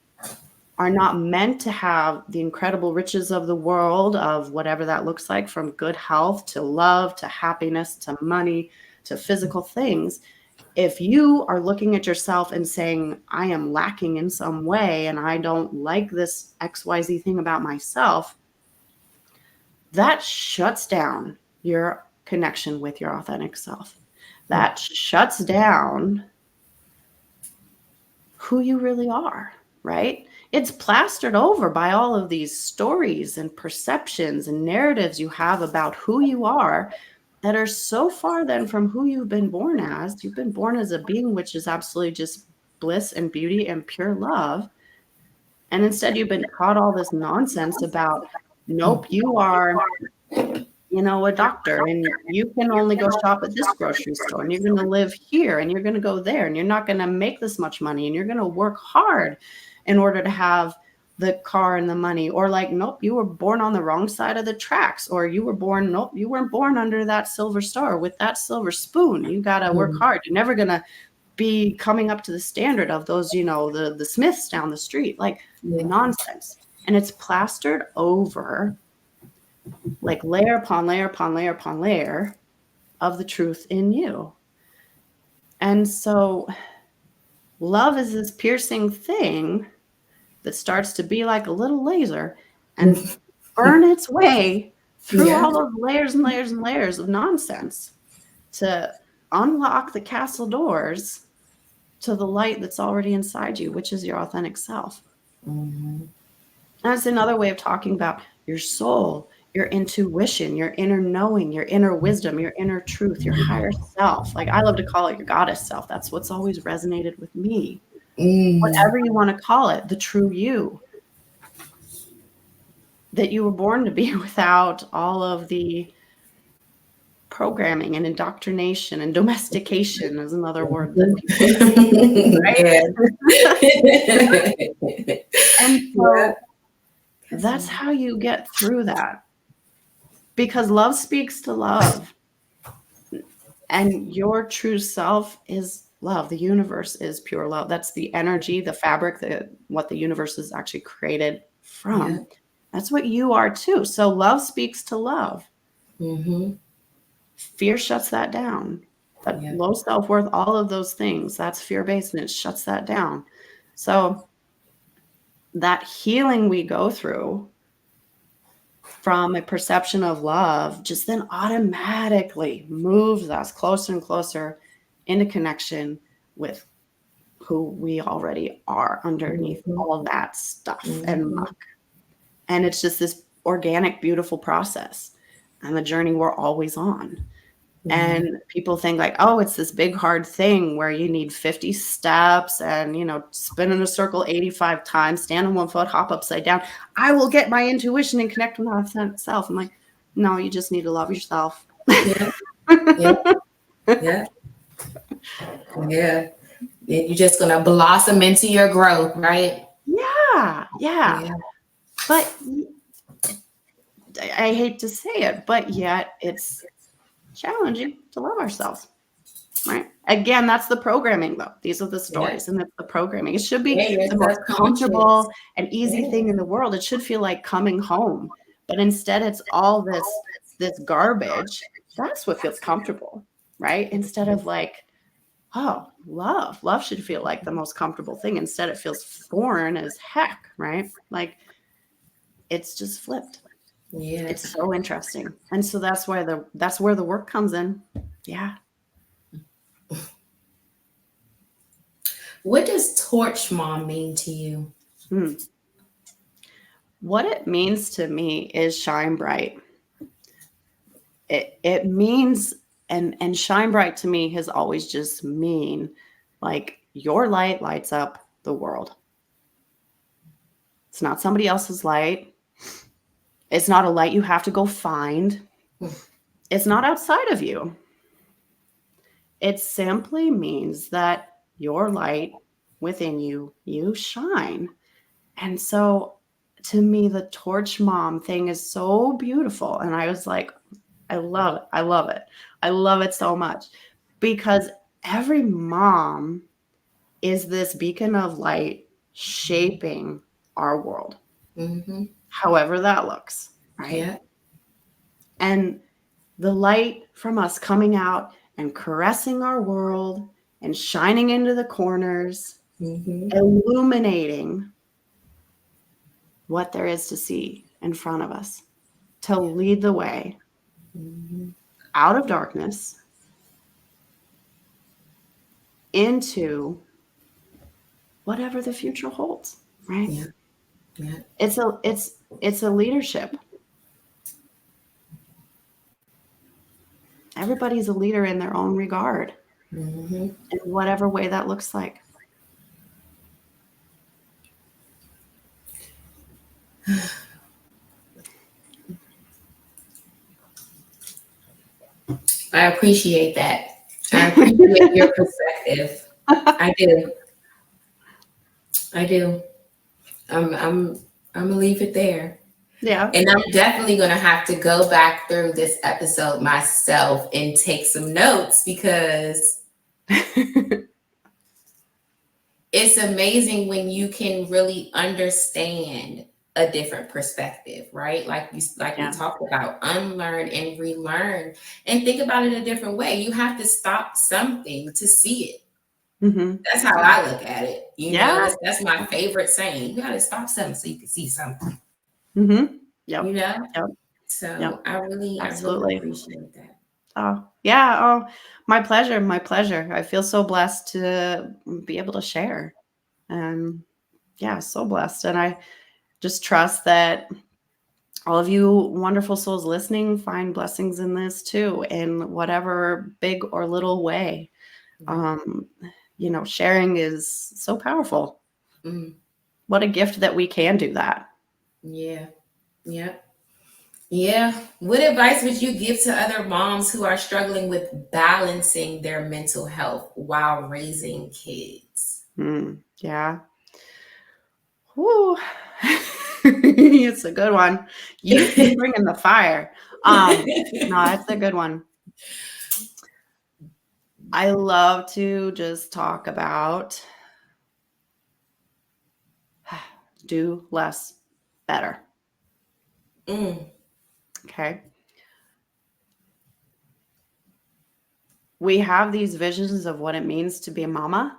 are not meant to have the incredible riches of the world, of whatever that looks like, from good health to love to happiness to money to physical things. If you are looking at yourself and saying, I am lacking in some way and I don't like this XYZ thing about myself, that shuts down your connection with your authentic self. That shuts down who you really are, right? It's plastered over by all of these stories and perceptions and narratives you have about who you are that are so far then from who you've been born as. You've been born as a being which is absolutely just bliss and beauty and pure love. And instead, you've been taught all this nonsense about, nope, you are, a doctor, and you can only go shop at this grocery store, and you're going to live here, and you're going to go there, and you're not going to make this much money, and you're going to work hard in order to have the car and the money. Or like, nope, you were born on the wrong side of the tracks, or nope, you weren't born under that silver star with that silver spoon. You got to work Mhm. hard. You're never going to be coming up to the standard of those, the Smiths down the street. Like, Yeah. nonsense. And it's plastered over, like, layer upon layer upon layer upon layer of the truth in you. And so love is this piercing thing that starts to be like a little laser and burn its way through Yeah. all those layers and layers and layers of nonsense to unlock the castle doors to the light that's already inside you, which is your authentic self. Mhm. That's another way of talking about your soul, your intuition, your inner knowing, your inner wisdom, your inner truth, your higher self. Like, I love to call it your goddess self. That's what's always resonated with me. Mm. Whatever you want to call it, the true you that you were born to be, without all of the programming and indoctrination, and domestication is another word that people use, Yeah. right? And Yeah. so that's how you get through that, because love speaks to love. And your true self is love. The universe is pure love. That's the energy, the fabric, what the universe is actually created Yeah. from. That's what you are too. So love speaks to love. Mhm. Fear shuts that down. That Yeah. low self-worth, all of those things, that's fear-based, and it shuts that down. So that healing we go through from a perception of love just then automatically moves us closer and closer into connection with who we already are underneath Mhm. all that stuff and Mhm. muck. And it's just this organic, beautiful process and the journey we're always on. Yeah. And people think like, oh, it's this big hard thing where you need 50 steps and, spin in a circle 85 times, stand on one foot, hop upside down. I will get my intuition and connect with my authentic self. I'm like, no, you just need to love yourself. Yeah. Yeah. Yeah. Yeah. Yeah. You're just gonna blossom into your growth, right? Yeah, yeah. Yeah. But I hate to say it, but yet it's challenging to love ourselves, right? Again, that's the programming, though. These are the Yeah. stories, and that's the programming. It should be Yeah. Your the most subconscious. comfortable and easy Yeah. thing in the world. It should feel like coming home, but instead, it's all this garbage. That's what feels comfortable, right? Instead of like, oh, love. Love should feel like the most comfortable thing. Instead, it feels foreign as heck, right? Like it's just flipped. Yeah. It's so interesting. And so that's where the work comes in. Yeah. What does torch mom mean to you? Hmm. What it means to me is shine bright. It means and shine bright to me has always just mean like your light lights up the world. It's not somebody else's light. It's not a light you have to go find. It's not outside of you. It simply means that your light within you, you shine. And so to me, the torch mom thing is so beautiful. And I was like, I love it. I love it. I love it so much because every mom is this beacon of light shaping our world, Mm-hmm. however that looks, right? Yeah. And the light from us coming out and caressing our world and shining into the corners, Mm-hmm. illuminating what there is to see in front of us, to lead the way Mm-hmm. out of darkness into whatever the future holds, right? Yeah. Yeah. It's a leadership. Everybody's a leader in their own regard, Mm-hmm. in whatever way that looks like. I appreciate that. I appreciate your perspective. I do. I do. I'm I'm gonna leave it there. Yeah. And I'm definitely gonna have to go back through this episode myself and take some notes because it's amazing when you can really understand a different perspective, right? Like we Yeah. talked about, unlearn and relearn and think about it a different way. You have to stop something to see it. Mhm. That's how Yeah. I look at it. You know, Yeah. that's my favorite saying. You gotta stop something so you can see something, Mhm. you Yep. know? Yep. Yep. So I really Absolutely. appreciate that. Oh, yeah. Oh, my pleasure. My pleasure. I feel so blessed to be able to share. And yeah, so blessed. And I just trust that all of you wonderful souls listening find blessings in this too, in whatever big or little way. Yeah. Um, sharing is so powerful. Mm, What a gift that we can do that. yeah. Yeah. Yeah. What advice would you give to other moms who are struggling with balancing their mental health while raising kids? Yeah. Whoo. It's a good one. You keep bringing the fire. No, that's a good one. I love to just talk about do less better. Mm, Okay. We have these visions of what it means to be a mama,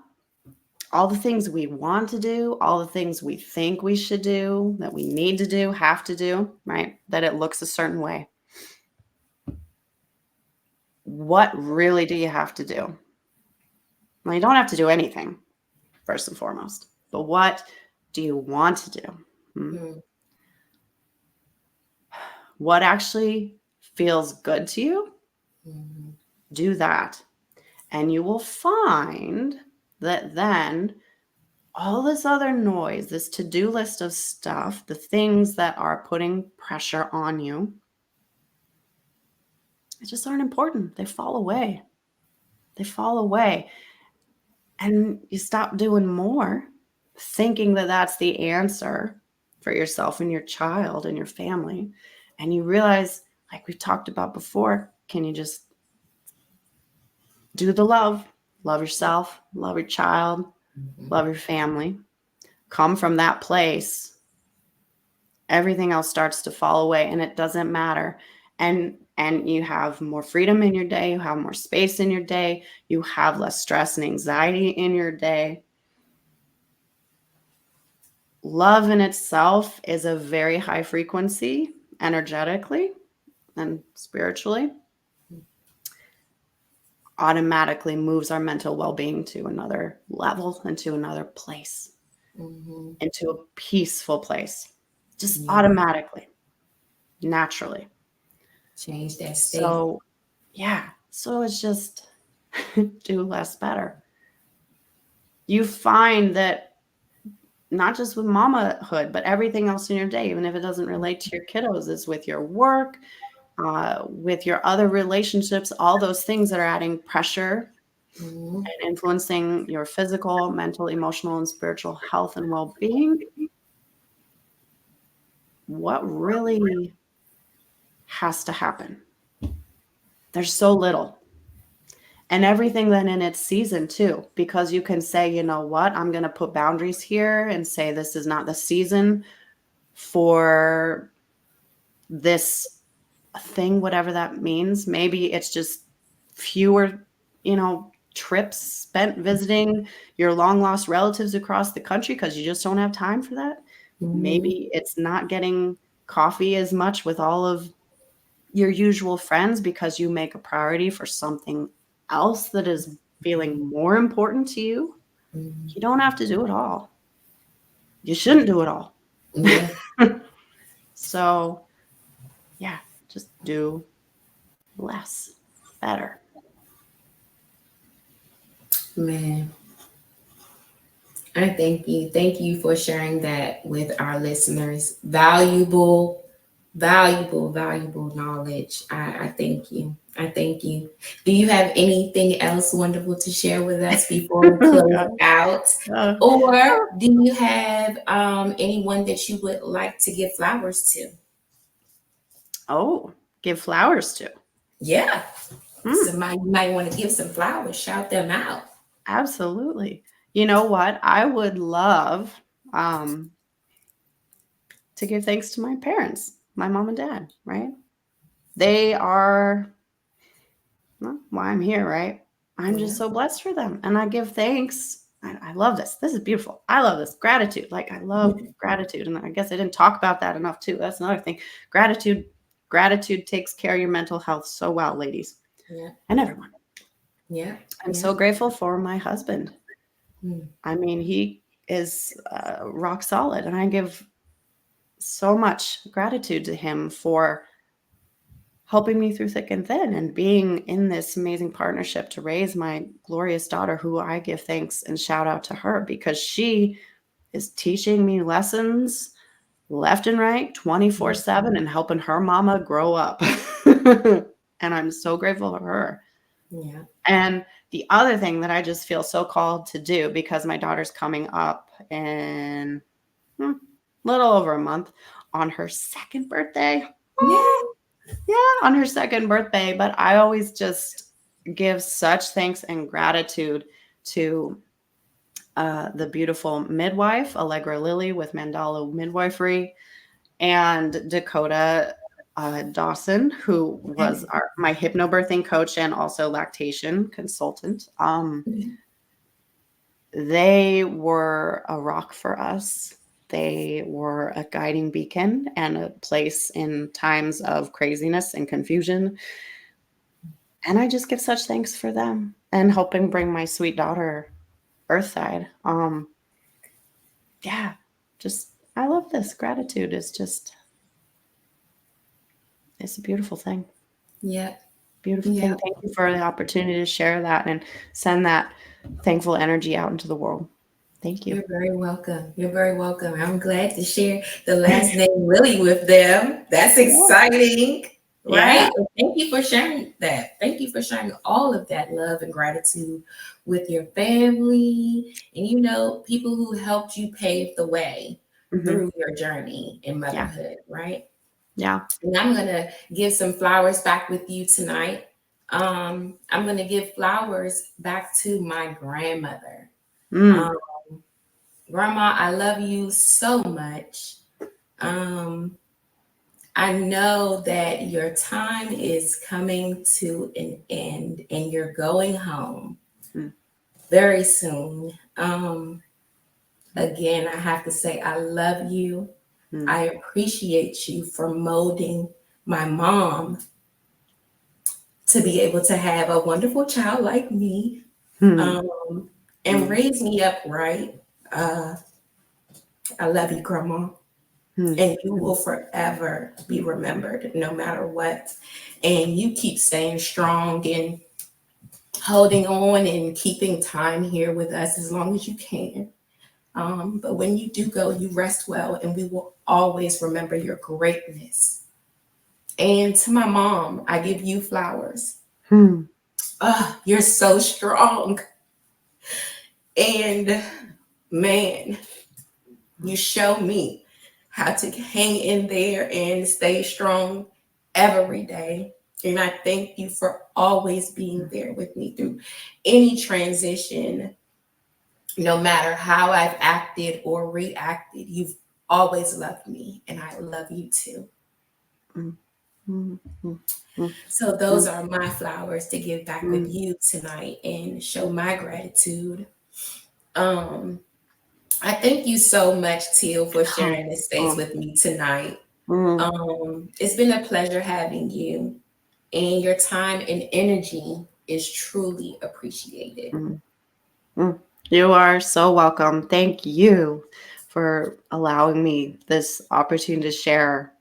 all the things we want to do, all the things we think we should do, that we need to do, have to do, right? That it looks a certain way. What really do you have to do? Well, you don't have to do anything, first and foremost, but what do you want to do? Hmm? mm, What actually feels good to you? mm, Do that. And you will find that then all this other noise, this to do list of stuff, the things that are putting pressure on you, they just aren't important. They fall away. They fall away. And you stop doing more, thinking that that's the answer for yourself and your child and your family. And you realize, like we talked about before, can you just do the love? Love yourself, love your child, love your family. Come from that place, everything else starts to fall away and it doesn't matter. And you have more freedom in your day, you have more space in your day, you have less stress and anxiety in your day. Love in itself is a very high frequency energetically and spiritually, automatically moves our mental well-being to another level, into another place, Mm-hmm. into a peaceful place, just Yeah. automatically, naturally. Change that state. So yeah, so it's just do less better. You find that not just with mamahood, but everything else in your day, even if it doesn't relate to your kiddos, is with your work, with your other relationships, all those things that are adding pressure Mm-hmm. and influencing your physical, mental, emotional, and spiritual health and well being. What really has to happen? There's so little. And everything then in its season too, because you can say, you know what, I'm going to put boundaries here and say this is not the season for this thing, whatever that means. Maybe it's just fewer, trips spent visiting your long lost relatives across the country because you just don't have time for that. Mm-hmm. Maybe it's not getting coffee as much with all of your usual friends because you make a priority for something else that is feeling more important to you. Mm-hmm. You don't have to do it all. You shouldn't do it all. Yeah. So, yeah, just do less better. Man, I thank you. Thank you for sharing that with our listeners. Valuable knowledge. I thank you. I thank you. Do you have anything else wonderful to share with us before we close out? Uh, Or do you have anyone that you would like to give flowers to? oh, give flowers to. Yeah. Hmm, Somebody you might want to give some flowers, shout them out. absolutely. You know what? I would love um, to give thanks to my parents, my mom and dad, right? They are, well, why I'm here, right? I'm Yeah. just so blessed for them. And I give thanks. I love this. This is beautiful. I love this. Gratitude. Like, I love gratitude. And I guess I didn't talk about that enough, too. That's another thing. Gratitude. Gratitude takes care of your mental health so well, ladies Yeah. and everyone. Yeah. I'm Yeah. so grateful for my husband. Mm. I mean, he is rock solid. And I give so much gratitude to him for helping me through thick and thin and being in this amazing partnership to raise my glorious daughter, who I give thanks and shout out to her because she is teaching me lessons left and right 24/7 and helping her mama grow up. And I'm so grateful for her. Yeah. And the other thing that I just feel so called to do, because my daughter's coming up in little over a month on her second birthday. Yeah. Yeah, on her second birthday, but I always just give such thanks and gratitude to the beautiful midwife, Allegra Lilly with Mandala Midwifery, and Dakota Dawson, who was my hypnobirthing coach and also lactation consultant. They were a rock for us. They were a guiding beacon and a place in times of craziness and confusion. And I just give such thanks for them and helping bring my sweet daughter Earthside. Yeah, just I love this. Gratitude is just it's a beautiful thing. Yeah. Beautiful Yeah. thing. Thank you for the opportunity to share that and send that thankful energy out into the world. Thank you. You're very welcome. You're very welcome. I'm glad to share the last name Lily with them. That's Yeah. exciting. Yeah. Right. And thank you for sharing that. Thank you for sharing all of that love and gratitude with your family and, people who helped you pave the way Hmm. through your journey in Yeah. motherhood. Right. Yeah. And I'm going to give some flowers back with you tonight. I'm going to give flowers back to my grandmother. Mm. Um, Grandma, I love you so much. Um, I know that your time is coming to an end and you're going home Mm. very soon. Again, I have to say, I love you. Mm. I appreciate you for molding my mom to be able to have a wonderful child like me, Mm. um, and Mm. raise me up right. Uh, I love you, Grandma. Mm. And you will forever be remembered no matter what. And you keep staying strong and holding on and keeping time here with us as long as you can. But when you do go, you rest well, and we will always remember your greatness. And to my mom, I give you flowers. Mm. You're so strong. And man, you show me how to hang in there and stay strong every day. And I thank you for always being there with me through any transition, no matter how I've acted or reacted. You've always loved me, and I love you too. Mm. Mm. Mm. Mm. So, those Mm. are my flowers to give back with Mm. you tonight and show my gratitude. Um, I thank you so much, Teal, for Oh. sharing this space Oh. with me tonight. Mm. It's been a pleasure having you, and your time and energy is truly appreciated. Mm. Mm. You are so welcome. Thank you for allowing me this opportunity to share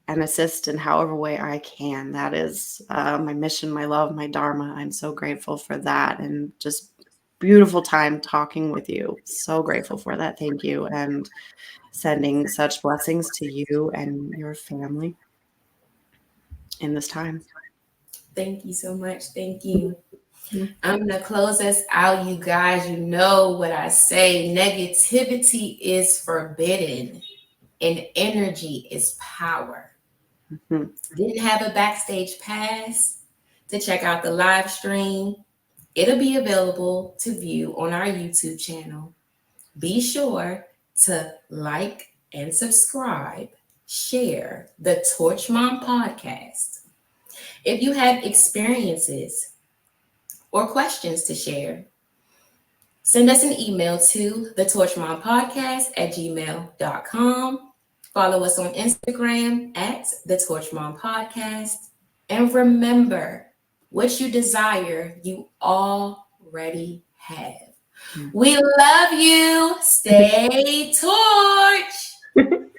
and assist in however way I can. That is my mission, my love, my dharma. I'm so grateful for that, and just beautiful time talking with you. So grateful for that. Thank you, and sending such blessings to you and your family in this time. Thank you so much. Thank you. I'm going to close us out, you guys. You know what I say, negativity is forbidden, and energy is power. Mhm. Didn't have a backstage pass to check out the live stream? It'll be available to view on our YouTube channel. Be sure to like and subscribe, share the Torch Mom podcast. If you have experiences or questions to share, send us an email to thetorchmompodcast@gmail.com. Follow us on Instagram at the Torch Mom Podcast. And remember, what you desire, you already have. Mm. We love you. Stay torch.